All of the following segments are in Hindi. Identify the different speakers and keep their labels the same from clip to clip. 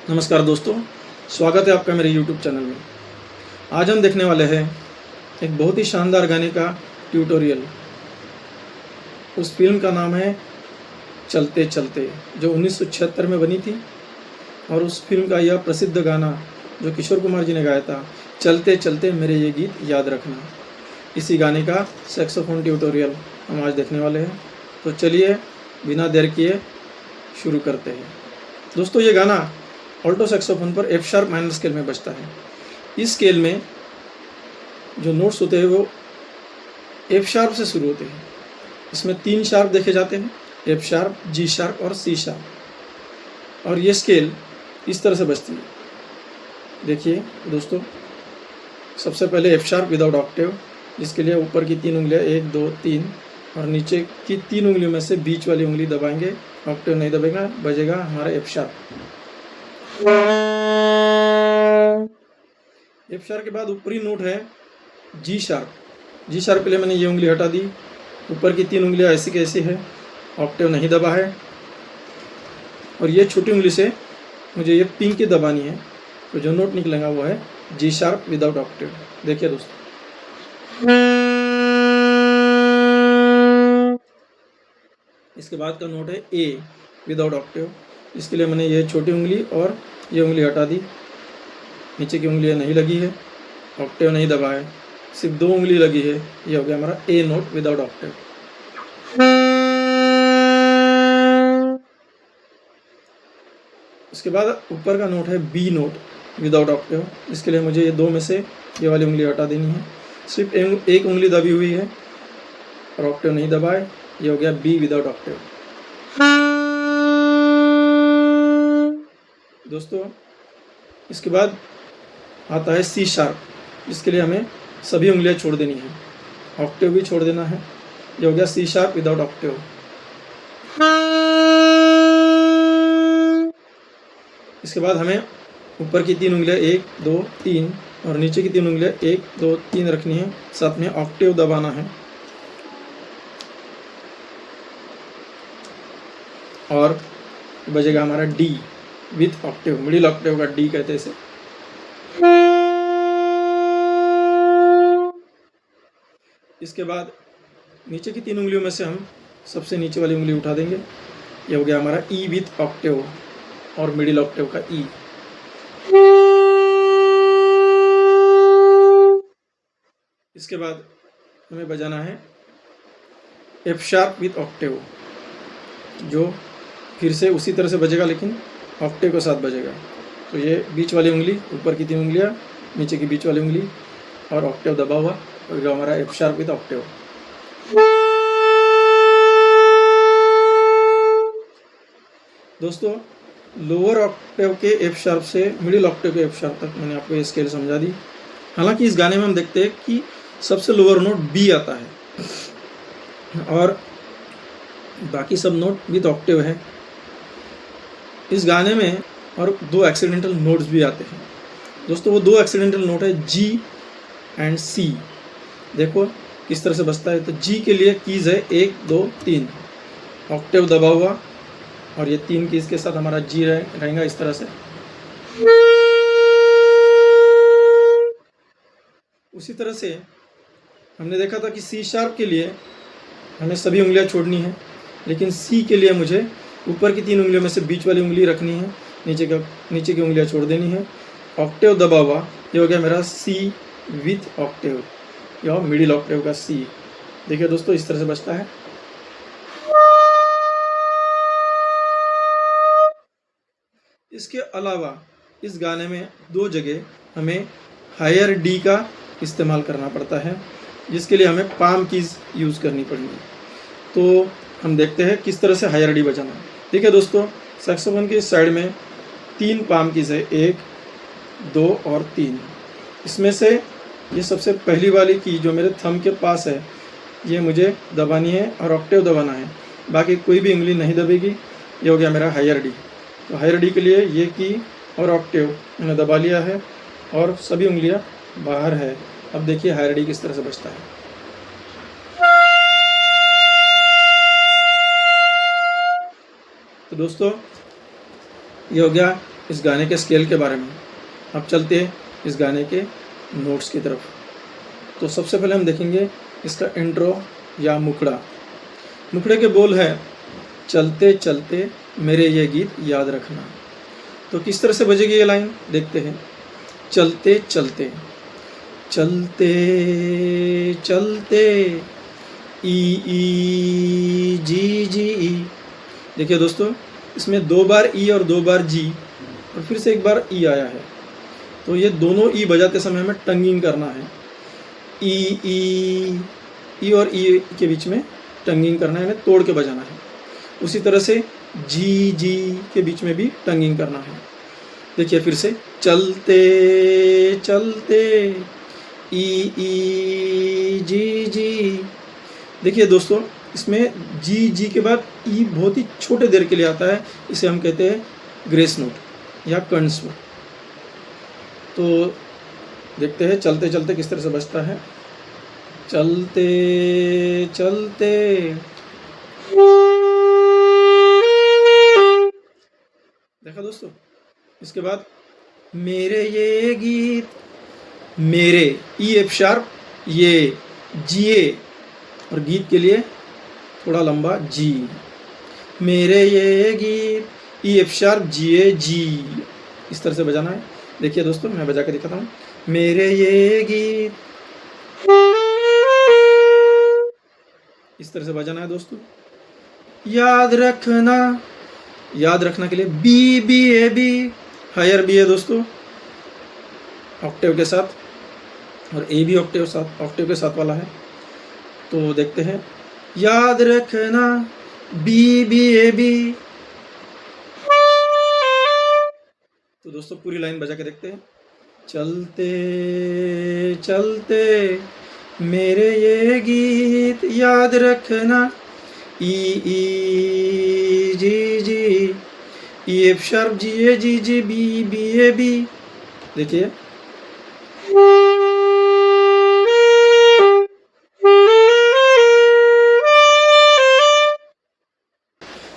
Speaker 1: नमस्कार दोस्तों, स्वागत है आपका मेरे YouTube चैनल में। आज हम देखने वाले हैं एक बहुत ही शानदार गाने का ट्यूटोरियल। उस फिल्म का नाम है चलते चलते, जो 1976 में बनी थी। और उस फिल्म का यह प्रसिद्ध गाना जो किशोर कुमार जी ने गाया था, चलते चलते मेरे ये गीत याद रखना। इसी गाने का सैक्सोफोन ट्यूटोरियल हम आज देखने वाले हैं। तो चलिए बिना देर किए शुरू करते हैं। दोस्तों, ये गाना ऑल्टो सैक्सोफोन पर एफ शार्प माइनर स्केल में बजता है। इस स्केल में जो नोट्स होते हैं वो एफ शार्प से शुरू होते हैं। इसमें 3 शार्प देखे जाते हैं, एफ शार्प, जी शार्प और सी शार्प। और ये स्केल इस तरह से बजती है। देखिए दोस्तों, सबसे पहले एफ शार्प विदाउट ऑक्टेव, जिसके लिए ऊपर की 3 उंगलियां 1, 2, 3 और नीचे की 3 उंगलियों में से बीच वाली उंगली दबाएंगे। ऑक्टेव नहीं दबेगा, बजेगा हमारा एफ शार्प। एफ शार्प के बाद ऊपरी नोट है जी शार्प। जी शार्प के लिए मैंने ये उंगली हटा दी। ऊपर की 3 उंगलियां ऐसी की ऐसी है, ऑक्टेव नहीं दबा है। और ये छोटी उंगली से मुझे ये पिंक की दबानी है, तो जो नोट निकलेगा वो है जी शार्प विदाउट ऑक्टेव। देखिए दोस्तों, इसके बाद का नोट है ए विदाउट ऑक्टेव। इसके लिए मैंने ये छोटी उंगली और ये उंगली हटा दी। नीचे की उंगलियां नहीं लगी है, ऑक्टेव नहीं दबा है, सिर्फ 2 उंगली लगी है। ये हो गया हमारा ए नोट विदाउट ऑक्टेव। इसके बाद ऊपर का नोट है बी नोट विदाउट ऑक्टेव। इसके लिए मुझे ये 2 में से ये वाली उंगली हटा देनी है। सिर्फ एक उंगली दबी हुई है और ऑक्टेव नहीं दबा है। ये हो गया बी विदाउट ऑक्टेव। दोस्तों, इसके बाद आता है सी शार्प। इसके लिए हमें सभी उंगलियां छोड़ देनी है, ऑक्टेव भी छोड़ देना है। ये हो गया सी शार्प विदाउट ऑक्टेव। इसके बाद हमें ऊपर की 3 उंगलियां 1, 2, 3 और नीचे की 3 उंगलियां 1, 2, 3 रखनी है। साथ में ऑक्टेव दबाना है और बजेगा हमारा D with Octave. Middle Octave का डी कहते हैं इसे। इसके बाद नीचे की 3 उंगलियों में से हम सबसे नीचे वाली उंगली उठा देंगे। ये हो गया हमारा ई विथ ऑक्टेव और मिडिल ऑक्टेव का ई। इसके बाद हमें बजाना है एफ शार्प विथ ऑक्टेव, जो फिर से उसी तरह से बजेगा लेकिन ऑक्टेव के साथ बजेगा। तो ये बीच वाली उंगली, ऊपर की 3 उंगलियां, नीचे की बीच वाली उंगली और ऑक्टेव दबा हुआ, और जो हमारा एफ शार्प विथ ऑक्टेव। दोस्तों, लोअर ऑक्टेव के एफ शार्प से मिडिल ऑक्टेव के एफ शार्प तक मैंने आपको ये स्केल समझा दी। हालांकि इस गाने में हम देखते हैं कि सबसे लोअर नोट बी आता है और बाकी सब नोट विथ ऑक्टेव है। इस गाने में और 2 एक्सीडेंटल नोट्स भी आते हैं। दोस्तों, वो 2 एक्सीडेंटल नोट है जी एंड सी। देखो किस तरह से बजता है। तो जी के लिए कीज है 1, 2, 3, ऑक्टेव दबा हुआ, और ये 3 कीज के साथ हमारा जी रहेगा इस तरह से। उसी तरह से हमने देखा था कि सी शार्प के लिए हमें सभी उंगलियां छोड़नी है, लेकिन सी के लिए मुझे ऊपर की 3 उंगलियों में से बीच वाली उंगली रखनी है, नीचे की उंगलियां छोड़ देनी है। ऑक्टेव दबा हुआ, ये हो गया मेरा सी विथ ऑक्टेव या मिडिल ऑक्टेव का सी। देखिए दोस्तों, इस तरह से बजता है। इसके अलावा इस गाने में 2 जगह हमें हायर डी का इस्तेमाल करना पड़ता है, जिसके लिए हमें पाम कीज यूज़ करनी पड़ेगी। तो हम देखते हैं किस तरह से हायर डी बजाना है। ठीक है दोस्तों, सैक्सोफोन की साइड में 3 पाम कीज है, 1, 2 और 3। इसमें से ये सबसे पहली वाली की जो मेरे थंब के पास है, ये मुझे दबानी है और ऑक्टेव दबाना है। बाकी कोई भी उंगली नहीं दबेगी। ये हो गया मेरा हायर डी। तो हायर डी के लिए ये की और ऑक्टेव मैंने दबा लिया है और सभी उंगलियां बाहर है। अब देखिए हायर डी किस तरह से बजता है। तो दोस्तों, ये हो गया इस गाने के स्केल के बारे में। अब चलते हैं इस गाने के नोट्स की तरफ। तो सबसे पहले हम देखेंगे इसका इंट्रो या मुखड़ा। मुखड़े के बोल है, चलते चलते मेरे ये गीत याद रखना। तो किस तरह से बजेगी ये लाइन देखते हैं। चलते चलते, चलते चलते, ई जी जी ई। देखिए दोस्तों, इसमें 2 बार ई और 2 बार जी और फिर से 1 बार ई आया है। तो ये दोनों ई बजाते समय हमें टंगिंग करना है। ई और ई के बीच में टंगिंग करना है, हमें तोड़ के बजाना है। उसी तरह से जी जी के बीच में भी टंगिंग करना है। देखिए फिर से, चलते चलते, ई जी जी। देखिए दोस्तों, इसमें जी जी के बाद ई बहुत ही छोटे देर के लिए आता है। इसे हम कहते हैं ग्रेस नोट या कर्ण स्वर। तो देखते हैं चलते चलते किस तरह से बजता है। चलते चलते, देखा दोस्तों। इसके बाद मेरे ये गीत, मेरे ई एफ शार्प, ये जी ए और गीत के लिए थोड़ा लंबा जी। मेरे ये गीत, ई एफ शार्प, जी ए जी, इस तरह से बजाना है। देखिए दोस्तों, मैं बजा के दिखाता हूँ। मेरे ये गीत, इस तरह से बजाना है दोस्तों। याद रखना, याद रखना के लिए B B A B, higher B है दोस्तों ऑक्टेव के साथ, और ए भी ऑक्टेव के साथ वाला है। तो देखते हैं, याद रखना बी बी ए बी। तो दोस्तों पूरी लाइन बजा के देखते हैं। चलते चलते मेरे ये गीत याद रखना, E G G, E F sharp, G A G G, B B A B. देखिए,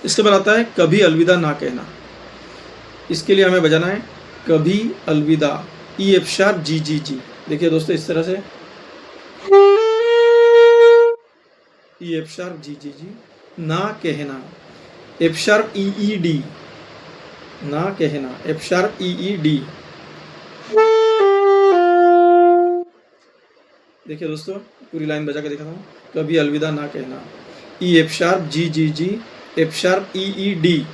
Speaker 1: इसके बाद आता है कभी अलविदा ना कहना। इसके लिए हमें बजाना है कभी अलविदा, ई एफ शार्प, जी जी जी। देखिए दोस्तों, इस तरह से ई एफ शार्प, जी जी जी। ना कहना, F sharp, E E D, ना कहना, F sharp, E E D. देखिए दोस्तों, पूरी लाइन बजा के दिखाता हूँ। कभी अलविदा ना कहना, ई एफ शार्प, जी जी जी, F sharp, E E D.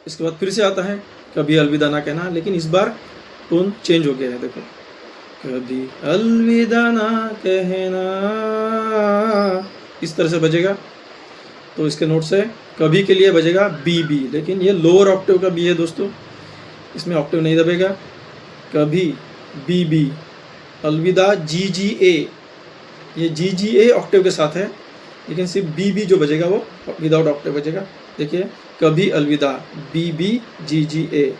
Speaker 1: इसके बाद फिर से आता है कभी अलविदा ना कहना, लेकिन इस बार टोन चेंज हो गया है। देखो, कभी अलविदा ना कहना, इस तरह से बजेगा। तो इसके नोट से कभी के लिए बजेगा बी बी, लेकिन ये लोअर ऑक्टेव का बी है दोस्तों, इसमें ऑक्टेव नहीं दबेगा। कभी बी बी, अलविदा जी जी ए, ये जी जी ए ऑक्टेव के साथ है, लेकिन सिर्फ बी बी जो बजेगा वो विदाउट ऑक्टेव बजेगा। देखिए, कभी अलविदा, बी बी जी जी ए।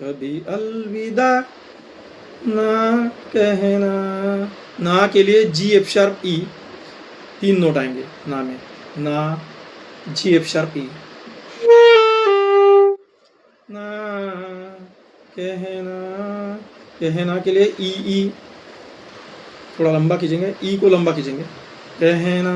Speaker 1: कभी अलविदा ना कहना, ना के लिए जी एफ शार्प ई, 3 नोट आएंगे ना में, ना जी एफ शार्प ई। ना कहना, कहना के लिए ई ई थोड़ा लंबा खींचेंगे, ई को लंबा खींचेंगे। कहना,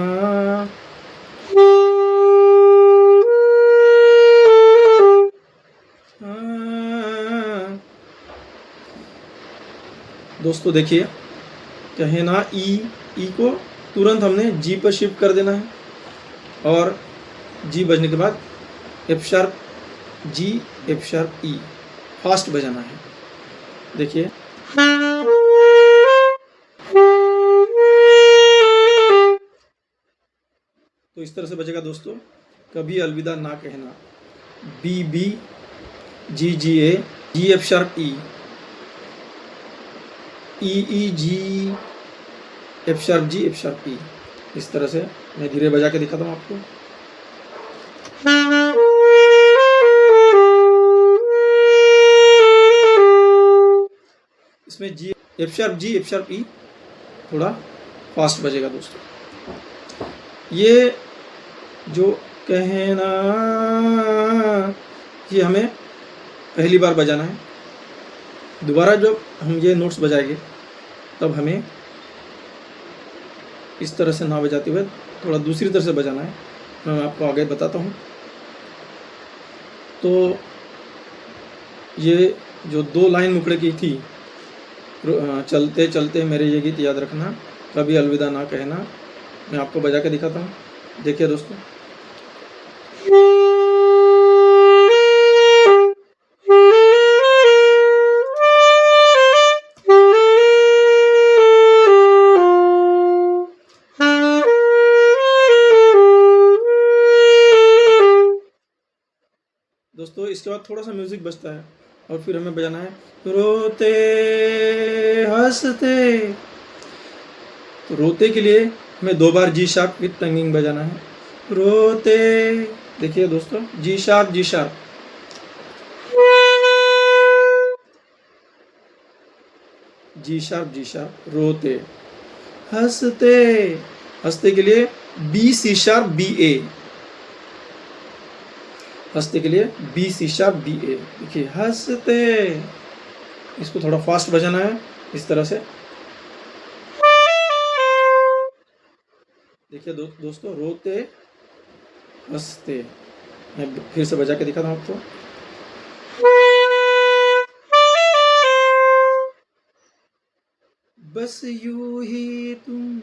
Speaker 1: दोस्तों देखिए, कहना ई को तुरंत हमने जी पर शिफ्ट कर देना है, और जी बजने के बाद F sharp G, F sharp E, fast बजाना है। देखिए, तो इस तरह से बजेगा दोस्तों, कभी अलविदा ना कहना, B B G G A, G F sharp E, E G, F sharp G, F sharp E. इस तरह से मैं धीरे बजा के दिखाता हूँ आपको। इसमें G F sharp G, F sharp E थोड़ा फास्ट बजेगा दोस्तों। ये जो कहना, ये हमें पहली बार बजाना है। दोबारा जब हम ये नोट्स बजाएंगे तब हमें इस तरह से ना बजाते हुए थोड़ा दूसरी तरह से बजाना है। मैं आपको आगे बताता हूँ। तो ये जो 2 लाइन मुखड़े की थी, चलते चलते मेरे ये गीत याद रखना, कभी अलविदा ना कहना, मैं आपको बजा के दिखाता हूँ। देखिए दोस्तों, दोस्तों इसके बाद थोड़ा सा म्यूजिक बजता है और फिर हमें बजाना है रोते हंसते। तो रोते के लिए हमें 2 बार जी शार्प विथ टंगिंग बजाना है। रोते, देखिए दोस्तों, G sharp G sharp, G sharp G sharp, रोते। हंसते, हंसते के लिए बी सी शार्प बी ए, हंसते के लिए बी सी शार्प बी ए। देखिए हंसते, इसको थोड़ा फास्ट बजाना है इस तरह से। देखिए दोस्तों, रोते हंसते, मैं फिर से बजा के दिखाता हूँ आपको। बस यूं ही तुम,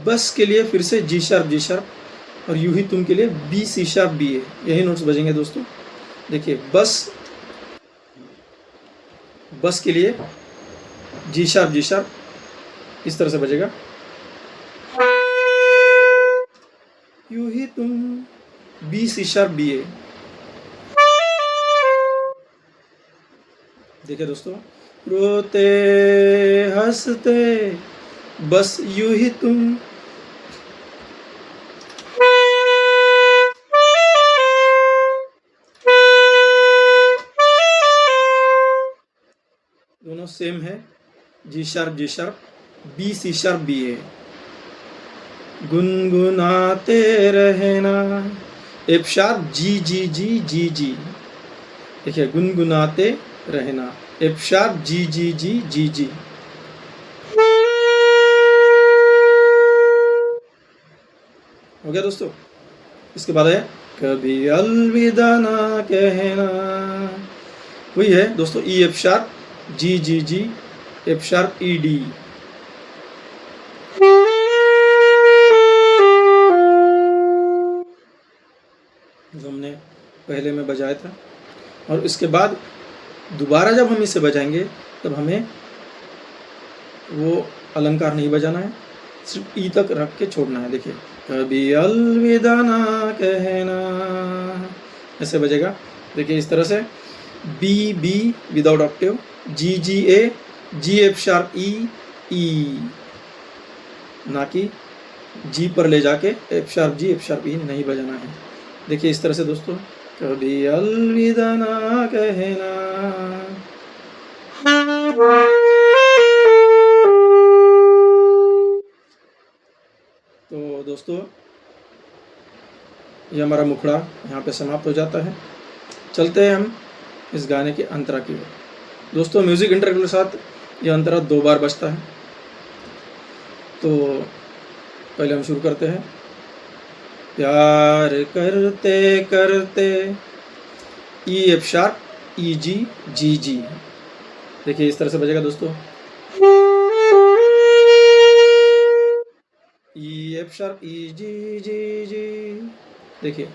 Speaker 1: बस के लिए फिर से जी शार्प और यूं ही तुम के लिए बी सी शार्प बी ए, यही नोट्स बजेंगे दोस्तों। देखिए बस, बस के लिए जी शार्प इस तरह से बजेगा। यूं ही तुम, बी सी शार्प बी ए। देखिए दोस्तों, रोते हंसते, बस यूं ही तुम। दोनों सेम है, G sharp B C sharp B A. गुनगुनाते रहना, एफ शार्प जी जी जी जी जी। देखिए गुनगुनाते रहना, एफ शार्प जी जी जी जी जी। हो गया दोस्तों। इसके बाद है कभी अलविदा ना कहना, वही है दोस्तों, ई एफ शार्प जी जी जी, एफ शार्प ई डी। जो हमने पहले में बजाया था। और इसके बाद दोबारा जब हम इसे बजाएंगे तब हमें वो अलंकार नहीं बजाना है, सिर्फ ई तक रख के छोड़ना है। देखिए कभी अलविदा ना कहना, ऐसे बजेगा। देखिए इस तरह से B be without Octave, ji G A, G F sharp E ई, ना कि जी पर ले जाके एफ शार्प ई नहीं बजाना है। देखिए इस तरह से दोस्तों, कभी अलविदा ना कहना। तो दोस्तों ये हमारा मुखड़ा यहाँ पे समाप्त हो जाता है। चलते हैं हम इस गाने के अंतरा की ओर। दोस्तों म्यूजिक इंटरवल के साथ ये अंतरा 2 बार बजता है। तो पहले हम शुरू करते हैं। प्यार करते करते, ई एफ शार्प ई जी जी जी। देखिए इस तरह से बजेगा दोस्तों, ई एफ शार्प ई जी जी जी। देखिए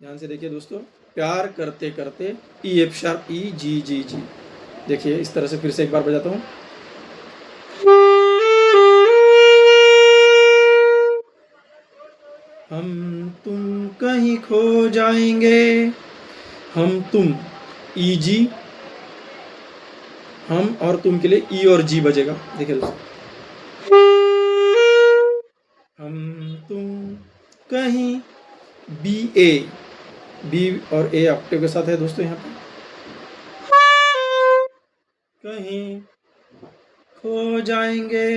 Speaker 1: ध्यान से देखिए दोस्तों, प्यार करते करते, ई एफ शार्प ई जी जी जी। देखिए इस तरह से फिर से एक बार बजाता हूँ। हम तुम कहीं खो जाएंगे, हम तुम ई जी, हम और तुम के लिए ई और जी बजेगा। देखिए दोस्तों, हम तुम कहीं, बी ए, बी और ए ऑक्टेव के साथ है दोस्तों यहाँ पे। कहीं खो जाएंगे।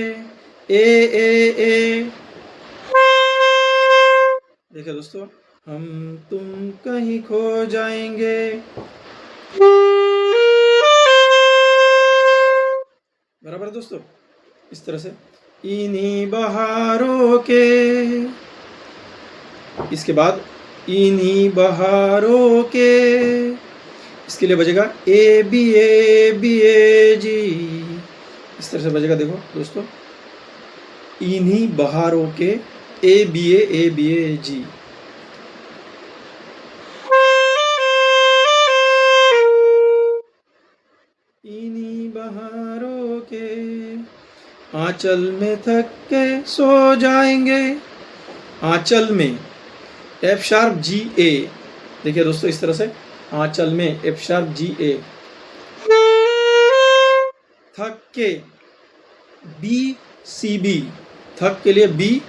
Speaker 1: ए देखिए दोस्तों, हम तुम कहीं खो जाएंगे। बराबर है दोस्तों। इस तरह से इन्हीं बहारों के, इसके बाद इन्हीं बहारों के, इसके लिए बजेगा ए बी ए जी। इस तरह से बजेगा, देखो दोस्तों, इन्हीं बहारों के ए बी ए जी। इन्हीं बहारों के आंचल में थक के सो जाएंगे। आंचल में एफ शार्प जी ए। देखिए दोस्तों, इस तरह से आंचल में एफ शार्प जी ए। थक के बी सी बी। थक के लिए बी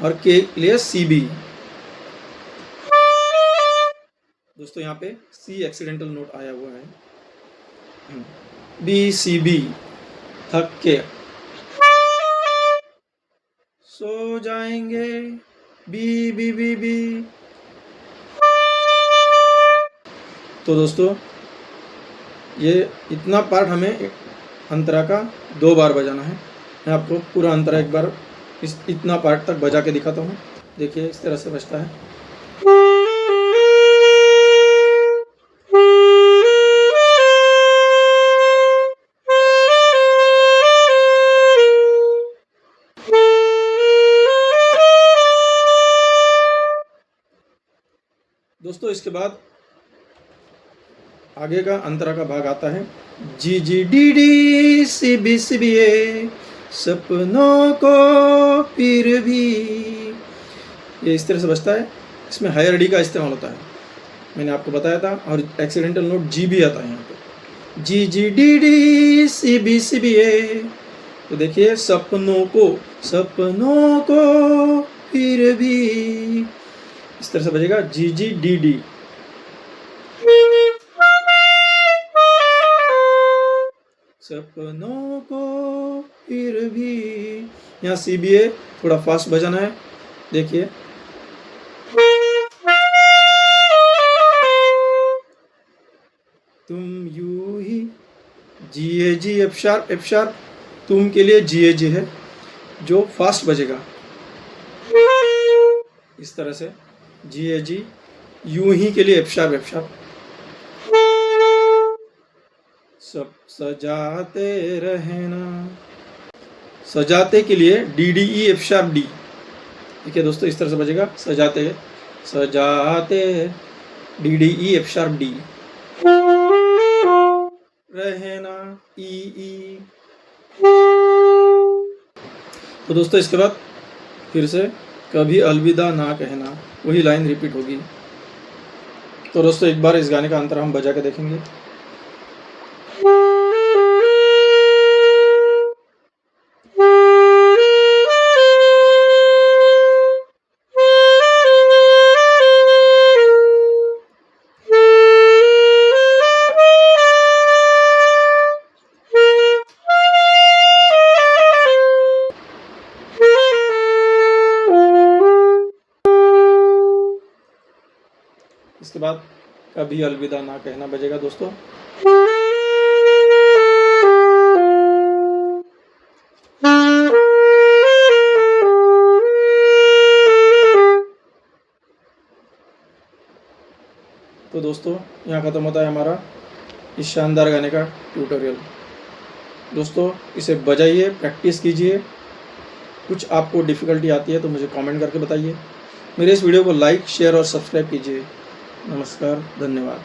Speaker 1: और के लिए सी बी। दोस्तों यहाँ पे सी एक्सीडेंटल नोट आया हुआ है। B C B. थक के सो जाएंगे। B B B B. तो दोस्तों ये इतना पार्ट हमें अंतरा का 2 बार बजाना है। मैं आपको पूरा अंतरा एक बार इतना पार्ट तक बजा के दिखाता हूँ। देखिए इस तरह से बजता है। दोस्तों इसके बाद आगे का अंतरा का भाग आता है। G G D D C B A, सपनों को फिर भी। ये इस तरह से बजता है। इसमें हायर डी का इस्तेमाल होता है, मैंने आपको बताया था। और एक्सीडेंटल नोट जी भी आता है यहाँ पे। G G D D C B A. तो देखिए, सपनों को फिर भी। इस तरह से बजेगा जी जी डी डी। सपनों को फिर भी। यहाँ सी बी ए थोड़ा फास्ट बजाना है। देखिए, तुम यूं ही जी ए जी एफ शार्प। तुम के लिए जी ए जी है जो फास्ट बजेगा। इस तरह से जी ए जी। यूं ही के लिए एफ शार्प। सब सजाते रहना। सजाते के लिए D D E F sharp D. ठीक है दोस्तों, इस तरह से बजेगा। सजाते D D E F sharp D. रहना ई। तो दोस्तों इसके बाद फिर से कभी अलविदा ना कहना, वही लाइन रिपीट होगी। तो दोस्तों एक बार इस गाने का अंतर हम बजा के देखेंगे। इसके बाद कभी अलविदा ना कहना बजेगा दोस्तों। तो दोस्तों यहाँ खत्म होता है हमारा इस शानदार गाने का ट्यूटोरियल। दोस्तों इसे बजाइए, प्रैक्टिस कीजिए। कुछ आपको डिफ़िकल्टी आती है तो मुझे कमेंट करके बताइए। मेरे इस वीडियो को लाइक, शेयर और सब्सक्राइब कीजिए। नमस्कार, धन्यवाद।